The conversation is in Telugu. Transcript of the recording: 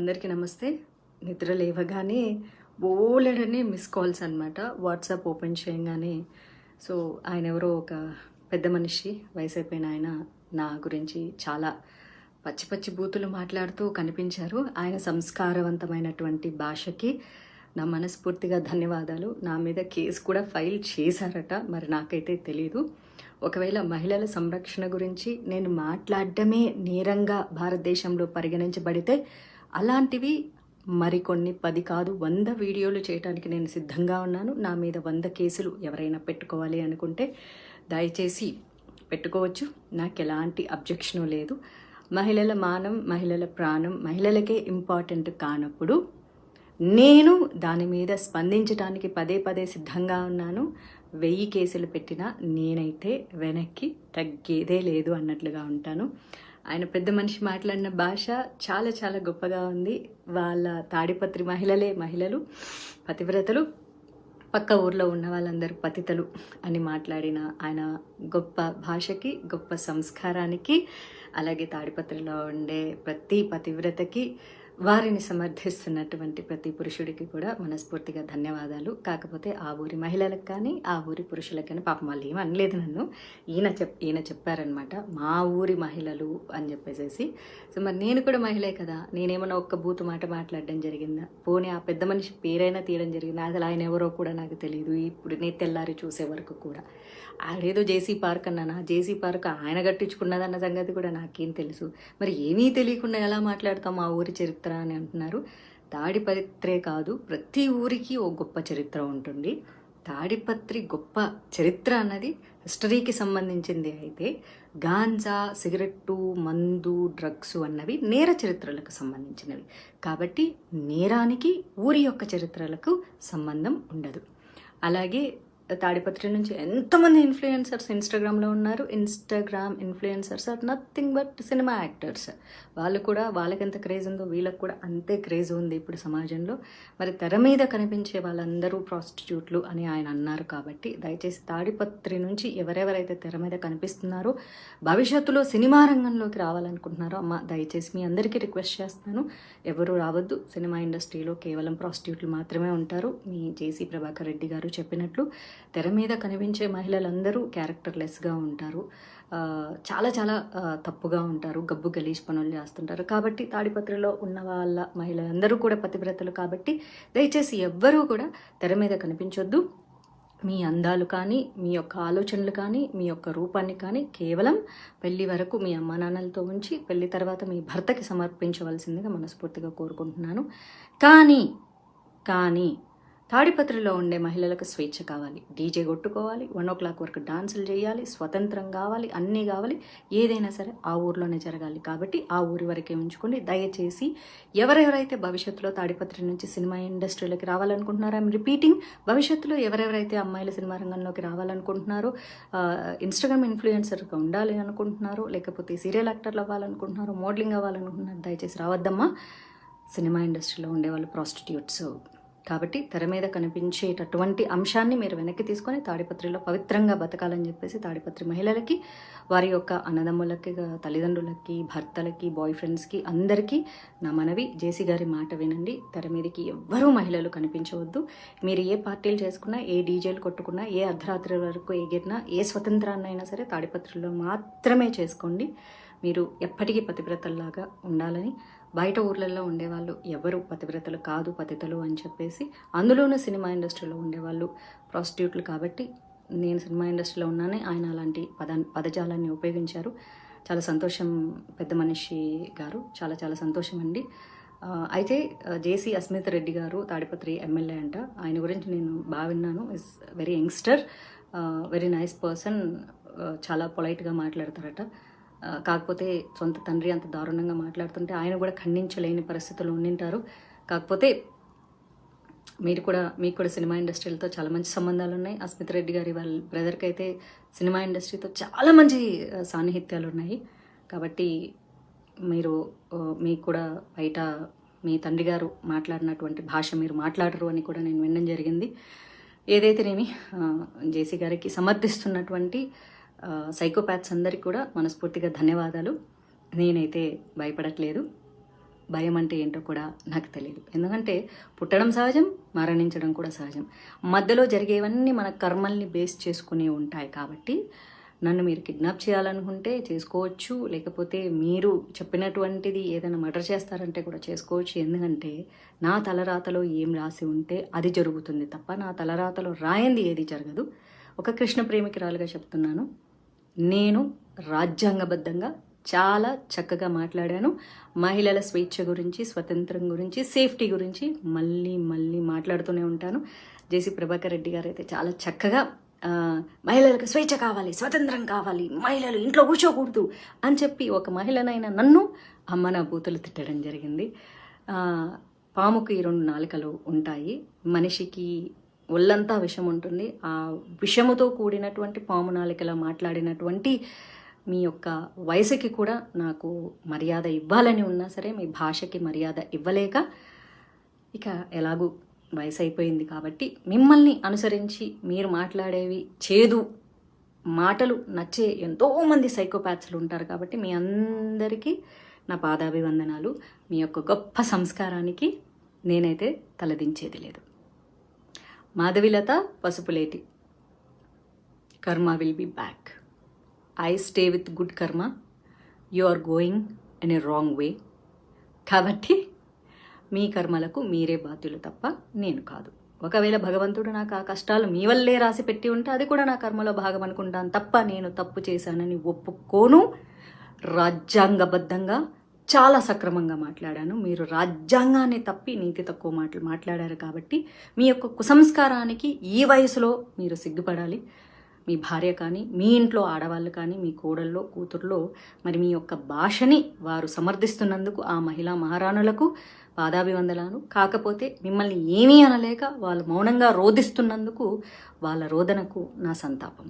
అందరికీ నమస్తే. నిద్ర లేవగానే బోలెడని మిస్ కాల్స్ అనమాట. వాట్సాప్ ఓపెన్ చేయగానే ఆయన ఎవరో ఒక పెద్ద మనిషి, వయసు అయిపోయిన ఆయన నా గురించి చాలా పచ్చి పచ్చి బూతులు మాట్లాడుతూ కనిపించారు. ఆయన సంస్కారవంతమైనటువంటి భాషకి నా మనస్ఫూర్తిగా ధన్యవాదాలు. నా మీద కేసు కూడా ఫైల్ చేశారట, మరి నాకైతే తెలీదు. ఒకవేళ మహిళల సంరక్షణ గురించి నేను మాట్లాడడమే నేరంగా భారతదేశంలో పరిగణించబడితే అలాంటివి మరికొన్ని 10 కాదు 100 వీడియోలు చేయడానికి నేను సిద్ధంగా ఉన్నాను. నా మీద 100 కేసులు ఎవరైనా పెట్టుకోవాలి అనుకుంటే దయచేసి పెట్టుకోవచ్చు. నాకు ఎలాంటి అబ్జెక్షను లేదు. మహిళల మానం, మహిళల ప్రాణం మహిళలకే ఇంపార్టెంట్ కానప్పుడు నేను దాని మీద స్పందించడానికి పదే సిద్ధంగా ఉన్నాను. 1000 కేసులు పెట్టినా నేనైతే వెనక్కి తగ్గేదే లేదు అన్నట్లుగా ఉంటాను. ఆయన పెద్ద మనిషి మాట్లాడిన భాష చాలా చాలా గొప్పగా ఉంది. వాళ్ళ తాడిపత్రి మహిళలు పతివ్రతలు, పక్క ఊర్లో ఉన్న వాళ్ళందరూ పతితలు అని మాట్లాడిన ఆయన గొప్ప భాషకి, గొప్ప సంస్కారానికి, అలాగే తాడిపత్రిలో ఉండే ప్రతి పతివ్రతకి, వారిని సమర్థిస్తున్నటువంటి ప్రతి పురుషుడికి కూడా మనస్ఫూర్తిగా ధన్యవాదాలు. కాకపోతే ఆ ఊరి మహిళలకు కానీ ఆ ఊరి పురుషులకు కానీ పాపం వాళ్ళు ఏమీ అనలేదు నన్ను. ఈయన చెప్పారనమాట, మా ఊరి మహిళలు అని చెప్పేసి. మరి నేను కూడా మహిళే కదా, నేనేమన్నా ఒక్క బూతు మాట మాట్లాడడం జరిగిందా? పోనీ ఆ పెద్ద మనిషి పేరైనా తీయడం జరిగిందా? అసలు ఆయన ఎవరో కూడా నాకు తెలియదు. ఇప్పుడు నేను తెల్లారి చూసే వరకు కూడా ఆడేదో జేసీ పార్క్ అన్నాను. ఆ జేసీ పార్క్ ఆయన కట్టించుకున్నదన్న సంగతి కూడా నాకేం తెలుసు. మరి ఏమీ తెలియకుండా ఎలా మాట్లాడతాం ఆ ఊరి చరిత్ర అని అంటున్నారు. తాడిపత్రే కాదు, ప్రతి ఊరికి ఓ గొప్ప చరిత్ర ఉంటుంది. తాడిపత్రి గొప్ప చరిత్ర అన్నది హిస్టరీకి సంబంధించింది. అయితే గాంజా, సిగరెట్టు, మందు, డ్రగ్స్ అన్నవి నేర చరిత్రలకు సంబంధించినవి. కాబట్టి నేరానికి ఊరి యొక్క చరిత్రలకు సంబంధం ఉండదు. అలాగే తాడిపత్రి నుంచి ఎంతమంది ఇన్ఫ్లుయెన్సర్స్ ఇన్స్టాగ్రామ్లో ఉన్నారు. Instagram influencers are nothing but cinema actors. వాళ్ళు కూడా, వాళ్ళకి ఎంత క్రేజ్ ఉందో వీళ్ళకి కూడా అంతే క్రేజ్ ఉంది ఇప్పుడు సమాజంలో. మరి తెర మీద కనిపించే వాళ్ళందరూ ప్రాస్టిట్యూట్లు అని ఆయన అన్నారు. కాబట్టి దయచేసి తాడిపత్రి నుంచి ఎవరెవరైతే తెర మీద కనిపిస్తున్నారో, భవిష్యత్తులో సినిమా రంగంలోకి రావాలనుకుంటున్నారో, అమ్మ దయచేసి మీ అందరికీ రిక్వెస్ట్ చేస్తాను, ఎవరు రావద్దు. సినిమా ఇండస్ట్రీలో కేవలం ప్రాస్టిట్యూట్లు మాత్రమే ఉంటారు. మీ జేసీ ప్రభాకర్ రెడ్డి గారు చెప్పినట్లు తెర మీద కనిపించే మహిళలందరూ క్యారెక్టర్లెస్గా ఉంటారు, చాలా చాలా తప్పుగా ఉంటారు, గబ్బు గలీజ్ పనులు చేస్తుంటారు. కాబట్టి తాడిపత్రిలో ఉన్న వాళ్ళ మహిళలందరూ కూడా పతివ్రతలు. కాబట్టి దయచేసి ఎవ్వరూ కూడా తెర మీద కనిపించొద్దు. మీ అందాలు కానీ, మీ యొక్క ఆలోచనలు కానీ, మీ యొక్క రూపాన్ని కానీ కేవలం పెళ్లి వరకు మీ అమ్మా నాన్నలతో ఉంచి పెళ్లి తర్వాత మీ భర్తకి సమర్పించవలసిందిగా మనస్ఫూర్తిగా కోరుకుంటున్నాను. కానీ తాడిపత్రిలో ఉండే మహిళలకు స్వేచ్ఛ కావాలి. డీజే కొట్టుకోవాలి, 1 o'clock వరకు డాన్సులు చేయాలి, స్వతంత్రం కావాలి, అన్నీ కావాలి. ఏదైనా సరే ఆ ఊర్లోనే జరగాలి. కాబట్టి ఆ ఊరి వరకే ఉంచుకోండి. దయచేసి ఎవరెవరైతే భవిష్యత్తులో తాడిపత్రి నుంచి సినిమా ఇండస్ట్రీలోకి రావాలనుకుంటున్నారో, ఐఎమ్ రిపీటింగ్, భవిష్యత్తులో ఎవరెవరైతే అమ్మాయిల సినిమా రంగంలోకి రావాలనుకుంటున్నారో, ఇన్స్టాగ్రామ్ ఇన్ఫ్లుయెన్సర్గా ఉండాలి అనుకుంటున్నారో, లేకపోతే సీరియల్ యాక్టర్లు అవ్వాలనుకుంటున్నారో, మోడలింగ్ అవ్వాలనుకుంటున్నారో, దయచేసి రావద్దమ్మా. సినిమా ఇండస్ట్రీలో ఉండేవాళ్ళు ప్రాస్టిట్యూట్స్. కాబట్టి తెర మీద కనిపించేటటువంటి అంశాన్ని మీరు వెనక్కి తీసుకొని తాడిపత్రిలో పవిత్రంగా బతకాలని చెప్పేసి తాడిపత్రి మహిళలకి, వారి యొక్క అన్నదమ్ములకి, తల్లిదండ్రులకి, భర్తలకి, బాయ్ ఫ్రెండ్స్కి అందరికీ నా మనవి, జేసీ గారి మాట వినండి. తెర మీదకి ఎవ్వరూ మహిళలు కనిపించవద్దు. మీరు ఏ పార్టీలు చేసుకున్నా, ఏ డీజేలు కొట్టుకున్నా, ఏ అర్ధరాత్రి వరకు ఎగిరినా, ఏ స్వతంత్రాన్నైనా సరే తాడిపత్రిలో మాత్రమే చేసుకోండి. మీరు ఎప్పటికీ పతివ్రతల్లాగా ఉండాలని. బయట ఊర్లలో ఉండేవాళ్ళు ఎవరు పతివ్రతలు కాదు, పతితలు అని చెప్పేసి, అందులోనూ సినిమా ఇండస్ట్రీలో ఉండేవాళ్ళు ప్రాస్టిట్యూట్లు. కాబట్టి నేను సినిమా ఇండస్ట్రీలో ఉన్నానే, ఆయన అలాంటి పదజాలాన్ని ఉపయోగించారు. చాలా సంతోషం పెద్ద మనిషి గారు, చాలా చాలా సంతోషం అండి. అయితే జేసీ అస్మిత్ రెడ్డి గారు తాడిపత్రి ఎమ్మెల్యే అంట. ఆయన గురించి నేను బాగా విన్నాను. Is very youngster, very nice person, చాలా పొలైట్గా మాట్లాడతారట. కాకపోతే సొంత తండ్రి అంత దారుణంగా మాట్లాడుతుంటే ఆయన కూడా ఖండించలేని పరిస్థితులు ఉండింటారు. కాకపోతే మీకు కూడా సినిమా ఇండస్ట్రీలతో చాలా మంచి సంబంధాలు ఉన్నాయి. అస్మిత్ రెడ్డి గారి వాళ్ళ బ్రదర్కి అయితే సినిమా ఇండస్ట్రీతో చాలా మంచి సాన్నిహిత్యాలు ఉన్నాయి. కాబట్టి మీకు కూడా బయట మీ తండ్రి గారు మాట్లాడినటువంటి భాష మీరు మాట్లాడరు అని కూడా నేను వినడం జరిగింది. ఏదైతేనేమి జేసీ గారికి సమర్థిస్తున్నటువంటి సైకోపాత్స్ అందరికీ కూడా మనస్ఫూర్తిగా ధన్యవాదాలు. నేనైతే భయపడట్లేదు. భయం అంటే ఏంటో కూడా నాకు తెలియదు. ఎందుకంటే పుట్టడం సహజం, మరణించడం కూడా సహజం. మధ్యలో జరిగేవన్నీ మన కర్మల్ని బేస్ చేసుకుని ఉంటాయి. కాబట్టి నన్ను మీరు కిడ్నాప్ చేయాలనుకుంటే చేసుకోవచ్చు, లేకపోతే మీరు చెప్పినటువంటిది ఏదైనా మర్డర్ చేస్తారంటే కూడా చేసుకోవచ్చు. ఎందుకంటే నా తలరాతలో ఏం రాసి ఉంటే అది జరుగుతుంది తప్ప నా తలరాతలో రాయింది ఏది జరగదు. ఒక కృష్ణ ప్రేమికురాలుగా చెప్తున్నాను, నేను రాజ్యాంగబద్ధంగా చాలా చక్కగా మాట్లాడాను. మహిళల స్వేచ్ఛ గురించి, స్వతంత్రం గురించి, సేఫ్టీ గురించి మళ్ళీ మాట్లాడుతూనే ఉంటాను. జేసీ ప్రభాకర్ రెడ్డి గారు అయితే చాలా చక్కగా మహిళలకు స్వేచ్ఛ కావాలి, స్వతంత్రం కావాలి, మహిళలు ఇంట్లో కూర్చోకూడదు అని చెప్పి ఒక మహిళనైనా నన్ను అమ్మ నా బూతులు తిట్టడం జరిగింది. పాముకి 2 నాలుకలు ఉంటాయి, మనిషికి ఒళ్ళంతా విషం ఉంటుంది. ఆ విషముతో కూడినటువంటి పాము నాలుకలా మాట్లాడినటువంటి మీ యొక్క వయసుకి కూడా నాకు మర్యాద ఇవ్వాలని ఉన్నా సరే మీ భాషకి మర్యాద ఇవ్వలేక, ఇక ఎలాగూ వయసు అయిపోయింది కాబట్టి మిమ్మల్ని అనుసరించి మీరు మాట్లాడేవి చేదు మాటలు నచ్చే ఎంతోమంది సైకోపాత్స్లు ఉంటారు. కాబట్టి మీ అందరికీ నా పాదాభివందనాలు. మీ యొక్క గొప్ప సంస్కారానికి నేనైతే తలదించేది లేదు. మాధవిలత పసుపులేటి. కర్మ will be back. I stay with good karma. You are going in a wrong way. కాబట్టి మీ కర్మలకు మీరే బాధ్యులు తప్ప నేను కాదు. ఒకవేళ భగవంతుడు నాకు ఆ కష్టాలు మీ వల్లే రాసి పెట్టి ఉంటే అది కూడా నా కర్మలో భాగం అనుకుంటాను తప్ప నేను తప్పు చేశానని ఒప్పుకోను. రాజ్యాంగబద్ధంగా చాలా సక్రమంగా మాట్లాడాను. మీరు రాజ్యాంగాన్ని తప్పి నీతి తక్కువ మాటలు మాట్లాడారు. కాబట్టి మీ యొక్క కుసంస్కారానికి ఈ వయసులో మీరు సిగ్గుపడాలి. మీ భార్య కానీ, మీ ఇంట్లో ఆడవాళ్ళు కానీ, మీ కోడల్లో కూతుర్లో మరి మీ యొక్క భాషని వారు సమర్థిస్తున్నందుకు ఆ మహిళా మహారాణులకు పాదాభివందనాలు. కాకపోతే మిమ్మల్ని ఏమీ అనలేక వాళ్ళు మౌనంగా రోధిస్తున్నందుకు వాళ్ళ రోదనకు నా సంతాపం.